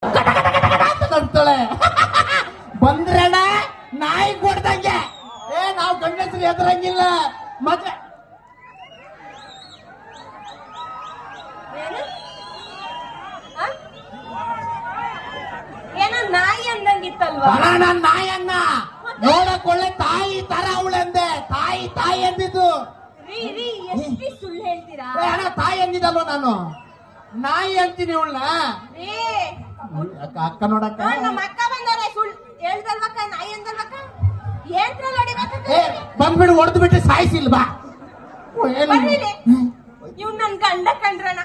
ನಡ್ತಾಳೆ. ಬಂದ್ರಣ ನಾಯಿ ಕೊಡ್ದಂಗೆ. ನಾವು ಗಂಡಸರು ಎದುರಂಗಿಲ್ಲ. ಮದ್ವೆ ಏನೋ ನಾಯಿ ಅಂದಂಗಿತ್ತಲ್ವಾ? ನಾನ್ ನಾಯನ್ನ ನೋಡಕ್ ಒಳ್ಳೆ ತಾಯಿ ತರ ಅವಳೆಂದೆ. ತಾಯಿ ಅಂದಿದ್ದು. ಎಷ್ಟು ಸುಳ್ಳು ಹೇಳ್ತೀರಾ? ಅಣ್ಣ ತಾಯಿ ಅಂದಿದ್ದಲ್ವ ನಾನು. ನಾಯಿ ಅಂತೀನಿ ಅವಳನ್ನ. ಅಕ್ಕ ನೋಡಕ್ಕ ನಮ್ಮ ಅಕ್ಕ ಬಂದವ್ರೆ. ಸುಳ್ಳು ಹೇಳ್ದಲ್ವಕ್ಕ? ನಾಯಿ ಅಂದಲ್ವಕ್ಕ? ಏನ್ರಲ್ಲಿ ಹೊಡಿಬೇಕ? ಬಂದ್ಬಿಡು, ಹೊಡೆದು ಬಿಟ್ಟು ಸಾಯಿಸಿಲ್ವಾ? ಇವ್ ನನ್ ಗಂಡ ಕಂಡ್ರಣ.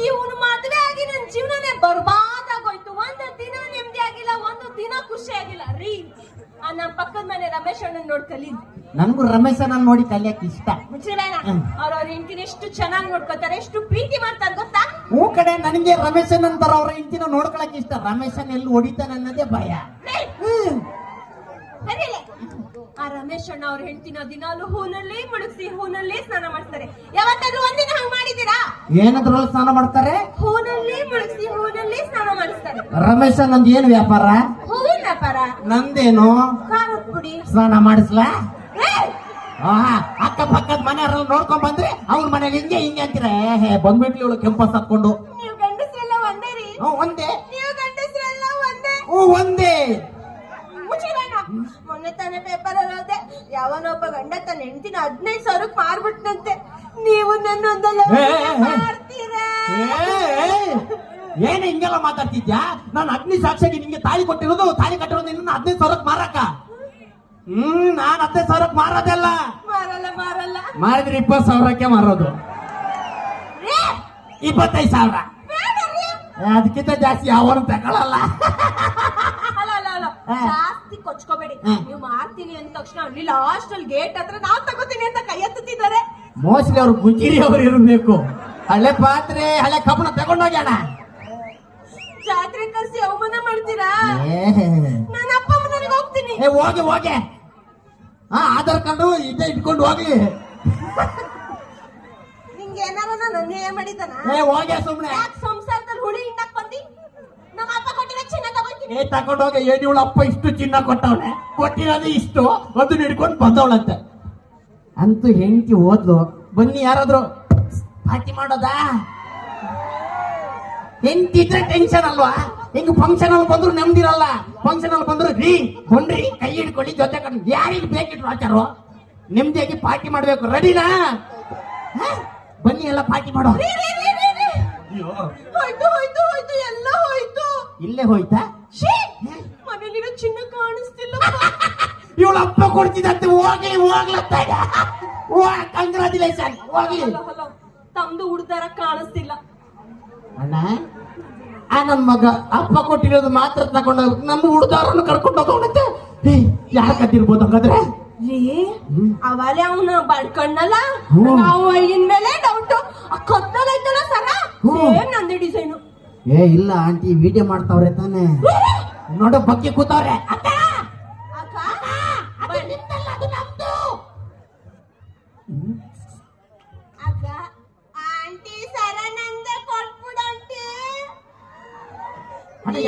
ಇವನು ಮದ್ವೆ ಆಗಿ ನನ್ ಜೀವನನೇ ಬರ್ಬಾದ್ ಆಗೋಯ್ತು. ಒಂದು ದಿನ ನೆಮ್ಮದಿ ಆಗಿಲ್ಲ, ಒಂದು ದಿನ ಖುಷಿ ಆಗಿಲ್ಲ ರೀ. ನಮ್ ಪಕ್ಕದ ಮನೆ ರಮೇಶ್ ಅಣ್ಣನ್ ನೋಡ್ ಕಲೀದ್. ನನ್ಗೂ ರಮೇಶನ ನೋಡಿ ಕಲಿಯಕ್ ಇಷ್ಟ. ಮುಚ್ಚಬೇಡ. ಅವ್ರ ಹೆಂಡತಿನ ಎಷ್ಟು ಚೆನ್ನಾಗಿ ನೋಡ್ಕೋತಾರೆ, ಎಷ್ಟು ಪ್ರೀತಿ ಮಾಡ್ತಾರೆ ಗೊತ್ತಾ? ಹೂ ಕಡೆ ನನಗೆ ರಮೇಶನ್ ಅಂತಾರ ಅವ್ರ ಹೆಂಡತಿನ ನೋಡ್ಕೊಳಕ್ ಇಷ್ಟ. ರಮೇಶನ್ ಎಲ್ಲಿ ಹೊಡಿತಾನೆ ಅನ್ನೋದೇ ಭಯ. ಆ ರಮೇಶ್ ಅಣ್ಣ ಅವ್ರ ಹೆಂಡತಿನ ದಿನಾಲು ಹೂನಲ್ಲಿ ಮುಳುಗಿಸಿ ಹೂನಲ್ಲಿ ಸ್ನಾನ ಮಾಡ್ತಾರೆ. ಯಾವತ್ತಾದ್ರೂ ಒಂದಿನ ಹಂಗ್ ಮಾಡಿದೀರಾ? ಏನದ್ರಲ್ಲಿ ಸ್ನಾನ ಮಾಡ್ತಾರೆ? ಹೂನಲ್ಲಿ ಮುಳುಗಿಸಿ ಹೂನಲ್ಲಿ ಸ್ನಾನ ಮಾಡಿಸ್ತಾರೆ. ರಮೇಶ ನಂದು ಏನು ವ್ಯಾಪಾರ? ಹೂವಿನ ವ್ಯಾಪಾರ. ನಂದೇನು? ಖಾರದ ಪುಡಿ. ಸ್ನಾನ ಮಾಡಿಸ್ಲಾ? ಅಕ್ಕ ಪಕ್ಕದ ಮನೆಯವ್ರನ್ನ ನೋಡ್ಕೊಂಡ್ ಬಂದ್ರೆ ಅವ್ರ ಮನೇಲಿ ಹಿಂಗೆ ಅಂತೀರ. ಬಂದ್ಬಿಟ್ಲಿ ಇವಳು ಕೆಂಪಸ್ ಹಾಕೊಂಡು. ನೀವು ಗಂಡಸ್ರೆಲ್ಲ ಒಂದೇ ರೀ? ಒಂದೇ. ನೀವು ಗಂಡಸ್ರೆಲ್ಲ ಒಂದೇ? ಒಂದೇ. ಮೊನ್ನೆ ತಾನೇ ಪೇಪರ್ ಅಲ್ಲದೆ ಯಾವನೊಬ್ಬ ಗಂಡ ತನ್ನ ಹೆಂಡತಿನ 15,000 ಮಾರ್ಬಿಟ್ನಂತೆ. ನೀವು ನನ್ನೊಂದಲ್ಲ ಮಾಡ್ತೀರಾ? ಏನ್ ಹಿಂಗೆಲ್ಲ ಮಾತಾಡ್ತಿದ್ಯಾ? ನಾನು ಅಗ್ನಿ ಸಾಕ್ಷಿಯಾಗಿ ನಿಂಗೆ ತಾಳಿ ಕೊಟ್ಟಿರೋದು, ತಾಳಿ ಕಟ್ಟಿರೋದು ನಿನ್ನ 15,000 ಮಾರಕ. ನಾನ್ 15,000 ಮಾರೋದಲ್ಲ. ಮಾರಲ್ಲ ಮಾರಿದ್ರೆ 20,000 ಮಾರೋದು. 25,000 ಅದಕ್ಕಿಂತ ಜಾಸ್ತಿ ಯಾವನು ತಗೊಳಲ್ಲ. ಜಾಸ್ತಿ ಕೊಚ್ಕೋಬೇಡಿ. ನೀವು ಮಾಡ್ತೀನಿ ಅಂದ ತಕ್ಷಣ ಅಲ್ಲಿ ಲಾಸ್ಟ್ ಅಲ್ಲಿ ಗೇಟ್ ಹತ್ರ ನಾವ್ ತಗೋತೀನಿ ಅಂತ ಕೈ ಎತ್ತುತ್ತಿದ್ದಾರೆ. ಮೋಸ್ಟ್ಲಿ ಅವ್ರು ಗುಜಿರಿ ಅವ್ರು ಇರಬೇಕು. ಹಳೆ ಪಾತ್ರೆ ಹಳೆ ಕಬ್ಬಣ ತಗೊಂಡೋಗ್ಯಾಣ. ಜಾತ್ರೆ ಕರ್ಸಿ ಅವಮಾನ ಮಾಡ್ತೀರಾ? ನಾನು ಅಪ್ಪ ಮನೆಗೆ ಹೋಗ್ತೀನಿ. ಹೋಗಿ ಆಧಾರ್ ಕಾರ್ಡು ಇದೇ ಇಟ್ಕೊಂಡು ಹೋಗ್ಲಿ. ನಿಂಗೆ ಏನಾರ ನಾನು ಅನ್ಯಾಯ ಮಾಡಿದಾನ? ಹೋಗ್ಯ ಸುಮ್ನೆ. ಸಂಸಾರದಲ್ಲಿ ಹುಳಿ ಹಿಂಡಕ್ ಬಂದಿ ನಮ್ಮ ಅಪ್ಪ ಕೊಟ್ಟಿರೋ ಚಿನ್ನ ತಗೋತೀನಿ. ತಗೊಂಡೋಗ. ಏನ್ ಇವಳು ಅಪ್ಪ ಇಷ್ಟು ಚಿನ್ನ ಕೊಟ್ಟವನೆ, ಕೊಟ್ಟಿರೋದು ಇಷ್ಟು, ಅದನ್ನ ಹಿಡ್ಕೊಂಡು ಬಂದವಳಂತೆ. ಅಂತೂ ಹೆಂಡತಿ ಓದ್ಲು. ಬನ್ನಿ ಯಾರಾದ್ರು ಪಾರ್ಟಿ ಮಾಡೋದಾ? ಹೆಂಡತಿ ಇದ್ರೆ ಟೆನ್ಷನ್ ಅಲ್ವಾ? ಹಿಂಗ ಫಂಕ್ಷನ್ ಅಲ್ಲಿ ಬಂದ್ರು ನೆಮ್ಮದಿರಲ್ಲ. ಫಂಕ್ಷನ್ ಅಲ್ಲಿ ಬಂದ್ರು ಬನ್ರಿ ಕೈ ಹಿಡ್ಕೊಳ್ಳಿ ಜೊತೆ ಕಣ್ಣು ಯಾರಿಗೆ ಬೇಕಿಟ್ರು ಆಚಾರು. ನೆಮ್ಮದಿಯಾಗಿ ಪಾರ್ಟಿ ಮಾಡ್ಬೇಕು. ರೆಡಿನಾ? ಬನ್ನಿ ಎಲ್ಲ ಪಾರ್ಟಿ ಮಾಡೋ. ಹೋಯ್ತು ಎಲ್ಲ ಹೋಯ್ತು. ಇಲ್ಲೇ ಹೋಯ್ತಾ? ಮನೇಲಿರೋ ಚಿನ್ನ ಕಾಣಿಸ್ತಿಲ್ಲ. ಇವಳು ಅಪ್ಪ ಕೊಡ್ತಿದಂತೆ. ಹೋಗ್ಲತ್ತಾಗ. ಕಂಗ್ರಾಚುಲೇಷನ್. ಹೋಗ್ಲಿ. ತಮ್ದು ಹುಡ್ದಾರ ಕಾಣಿಸ್ತಿಲ್ಲ. ಅಣ್ಣ ನನ್ ಮಗ ಅಪ್ಪ ಕೊಟ್ಟಿರೋದು ಮಾತ್ರ ತಗೊಂಡ ನಮ್ಮ ಹುಡ್ದಾರನ್ನು ಕರ್ಕೊಂಡು ಹೋಗೋಣಂತೆ. ಯಾರ ಕತ್ತಿರ್ಬೋದು ಹಂಗಾದ್ರೆ? ಅವಲೇ ಅವನು ಬಡ್ಕಣ್ಣಲ್ಲ. ನಾವು ಇನ್ಮೇಲೆ ಡೌಟ್ ಕತ್ತಲೈತಲ್ಲ ಸರ ಸೇಮ್ ನಂದೇ ಡಿಸೈನು. ಇಲ್ಲ ಆಂಟಿ ವಿಡಿಯೋ ಮಾಡ್ತಾವ್ರೆ ತಾನೆ. ನೋಡೋ ಬಗ್ಗೆ ಕೂತಾವ್ರೆ.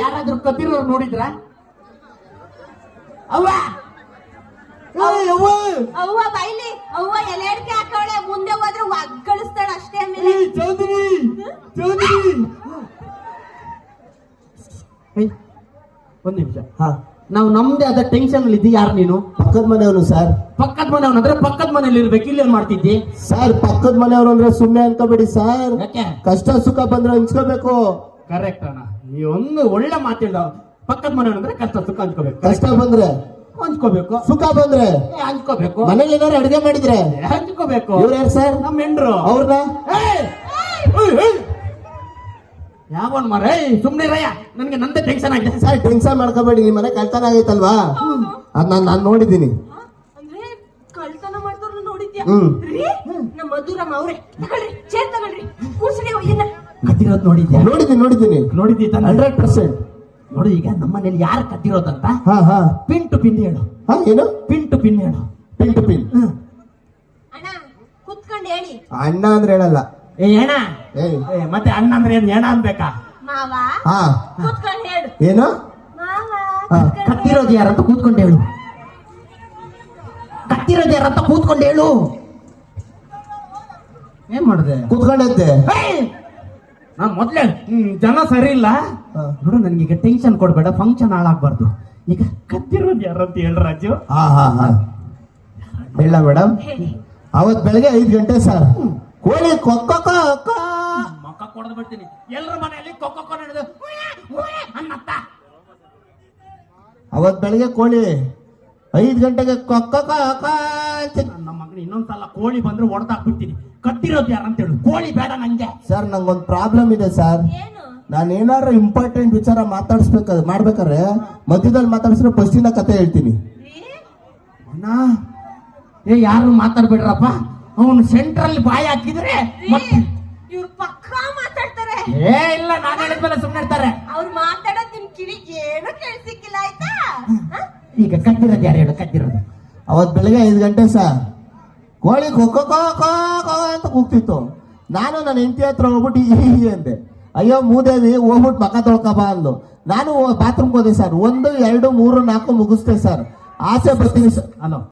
ಯಾರಾದ್ರೂ ಕತ್ತಿರೋರು ನೋಡಿದ್ರ? ಅವ್ವ ಬೈಲಿ. ಅವ್ವ ಎಲೆ ಅಡಿಕೆ ಹಾಕವಳೆ. ಮುಂದೆ ಹೋದ್ರೆ ಒಗ್ಗಳಿಸ್ತಾಳ ಅಷ್ಟೇ. ಆಮೇಲೆ ಒಂದ್ ನಿಮಿಷ. ನಾವು ನಮ್ದೇ ಆದ ಟೆನ್ಷನ್ ಅಲ್ಲಿ ಇದ್ದೀವಿ. ಯಾರು ನೀನು? ಪಕ್ಕದ ಮನೆಯವನು ಸರ್. ಪಕ್ಕದ ಮನೆಯವನು ಅಂದ್ರೆ ಪಕ್ಕದ ಮನೇಲಿ ಇರ್ಬೇಕು. ಇಲ್ಲಿ ಏನ್ ಮಾಡ್ತಿದ್ದಿ? ಸರ್ ಪಕ್ಕದ ಮನೆಯವರು ಅಂದ್ರೆ ಸುಮ್ಮನೆ ಅನ್ಕೋಬೇಡಿ ಸರ್. ಯಾಕೆ? ಕಷ್ಟ ಸುಖ ಬಂದ್ರೆ ಹಂಚ್ಕೋಬೇಕು. ಕರೆಕ್ಟ್ ಅಣ್ಣ, ಈ ಒಂದು ಒಳ್ಳೆ ಮಾತಿಲ್ಲ. ಪಕ್ಕದ ಮನೆಯವನು ಅಂದ್ರೆ ಕಷ್ಟ ಸುಖ ಹಂಚ್ಕೋಬೇಕು. ಕಷ್ಟ ಬಂದ್ರೆ ಹಂಚ್ಕೋಬೇಕು, ಸುಖ ಬಂದ್ರೆ ಹಂಚ್ಕೋಬೇಕು. ಮನೇಲಿ ಏನಾರು ಅಡಿಗೆ ಮಾಡಿದ್ರೆ ಹಂಚ್ಕೋಬೇಕು. ಇವ್ರು ಯಾರು ಸರ್? ನಮ್ಮ ಹೆಂಡ್ರು. ಅವ್ರನ್ನ ಯಾವನ್ ಮರ ಸುಮ್ನೆ ರಯ್ಯ. ನನ್ಗೆ ನಂದೇ ಟೆನ್ಷನ್ ಆಗಿದೆ. ಸರ್ ಟೆನ್ಷನ್ ಮಾಡ್ಕೋಬೇಡಿ. ನಿಮ್ಮ ಮನೆ ಕಳ್ತನ ಆಗೈತಲ್ವಾ? ಅದ್ ನಾನು ನೋಡಿದ್ದೀನಿ. ಅಂದ್ರೆ ಕಳ್ತನ ಮಾಡ್ದವ್ರನ್ನ ನೋಡಿದ್ಯಾ? ನಮ್ಮ ಮಧುರಮ್ಮ ಅವ್ರೆ. ತಗೊಳ್ರಿ ಚೇರ್ ತಗೊಳ್ರಿ. ಕೂರ್ಸಡಿ ಹೋಗಿನ ಕತ್ತಿರೋದ್ ನೋಡಿದ್ಯಾ? ನೋಡಿದ್ದೀನಿ 100%. ನೋಡು ಈಗ ನಮ್ಮ ಮನೇಲಿ ಯಾರು ಕತ್ತಿರೋದಂತ ಪಿನ್ ಟು ಪಿನ್ ಹೇಳು. ಏನು ಪಿನ್ ಟು ಪಿನ್ ಹೇಳು? Pin two pin. ಅಣ್ಣ ಕುತ್ಕೊಂಡು ಹೇಳಿ. ಅಣ್ಣ ಅಂದ್ರೆ ಹೇಳಲ್ಲ. ಏ ಅಣ್ಣ. ಮತ್ತೆ ಅಣ್ಣ ಅಂದ್ರೆ ಏನ್? ಏನ ಅನ್ಬೇಕಾ? ಮಾವ ಹಾ ಕುತ್ಕೊಂಡು ಹೇಳು. ಏನು ಮಾವ ಕತ್ತಿರೋದು ಯಾರಂತ ಕೂತ್ಕೊಂಡು ಹೇಳು. ಕತ್ತಿರೋದು ಯಾರಂತ ಕೂತ್ಕೊಂಡು ಹೇಳು. ಏನ್ ಮಾಡಿದೆ? ಕೂತ್ಕೊಂಡೈತೆ. ನಾ ಮೊದ್ಲೇ ಜನ ಸರಿ ಇಲ್ಲ ನೋಡು. ನನ್ಗೀಗ ಟೆನ್ಷನ್ ಕೊಡ್ಬೇಡ, ಫಂಕ್ಷನ್ ಹಾಳಾಗ್ಬಾರ್ದು. ಈಗ ಕತ್ತಿರೋದು ಯಾರಂತ ಹೇಳು ರಾಜು. ಹಾ ಹೇಳ ಮೇಡಮ್. ಅವತ್ ಬೆಳಗ್ಗೆ 5 ಗಂಟೆ ಸರ್, ಕೋಳಿ ಕೊಕ್ಕ ಮಕ್ಕ ಕೊಡದ್ ಬಿಡ್ತೀನಿ. ಎಲ್ಲರ ಮನೆಯಲ್ಲಿ ಕೊಕ್ಕ ನಡೆದು ಅನ್ನತ್ತ. ಅವತ್ ಬೆಳಗ್ಗೆ ಕೋಳಿ 5 ಗಂಟೆಗೆ ಕೊಕ್ಕ ನಮ್ಮ ಮಗನ ಇನ್ನೊಂದ್ಸಲ ಕೋಳಿ ಬಂದ್ರೆ ಹೊಡೆದಾಕ್ಬಿಡ್ತೀನಿ. ಕತ್ತಿರೋದು ಯಾರಂತ ಹೇಳು. ಕೋಳಿ ಬೇಡ ನಂಗೆ. ಸರ್ ನಂಗೊಂದು ಪ್ರಾಬ್ಲಮ್ ಇದೆ ಸರ್. ಏನು ನಾನು ಏನಾದ್ರು ಇಂಪಾರ್ಟೆಂಟ್ ವಿಚಾರ ಮಾಡ್ಬೇಕಾದ್ರೆ ಮಧ್ಯದಲ್ಲಿ ಮಾತಾಡಿಸಿದ್ರೆ ಫಸ್ಟಿನ ಕತೆ ಹೇಳ್ತೀನಿ. ರೀ? ಅಣ್ಣ, ಏ ಯಾರು ಮಾತಾಡ್ಬೇಡ್ರಪ್ಪ. ಅವನು ಸೆಂಟ್ರಲ್ ಬಾಯಿ ಹಾಕಿದ್ರೆ ಮತ್ತೆ ಇವ್ರು ಪಕ್ಕಾ ಮಾತಾಡ್ತಾರೆ. ಏ ಇಲ್ಲ, ನಾನು ಹೇಳಿದ್ಮೇಲೆ ಸುಮ್ಮನೆ ಇರ್ತಾರೆ. ಅವ್ರು ಮಾತಾಡೋದ್ ನಿಮ್ ಕಿವಿಗೆ ಏನು ಕೇಳಿಸಿಕ್ಕಿಲ್ಲ ಆಯ್ತಾ? ಹ? ಈಗ ಕತ್ತಿರೋದು ಯಾರು ಹೇಳು. ಕತ್ತಿರೋದು ಅವತ್ ಬೆಳಗ್ಗೆ 5 ಗಂಟೆ ಸರ್, ಕೋಳಿ ಕೊಕ್ಕ ಅಂತ ಕೂಗ್ತಿತ್ತು. ನಾನು ನನ್ನ ಹೆಂಡತಿ ಹತ್ರ ಹೋಗ್ಬಿಟ್ಟು ಈ ಅಂದೆ. ಅಯ್ಯೋ ಮೂದೇವಿ ಹೋಗ್ಬಿಟ್ಟು ಮಕ್ಕ ತೊಳ್ಕೊ ಬಾ ಅಂದ್ಲು. ನಾನು ಬಾತ್ರೂಮ್ಗೆ ಹೋದೆ ಸರ್. 1 2 3 4 ಮುಗಿಸ್ತೆ ಸರ್. ಆಸೆ ಬರ್ತೀನಿ ಸರ್. ಹಲೋ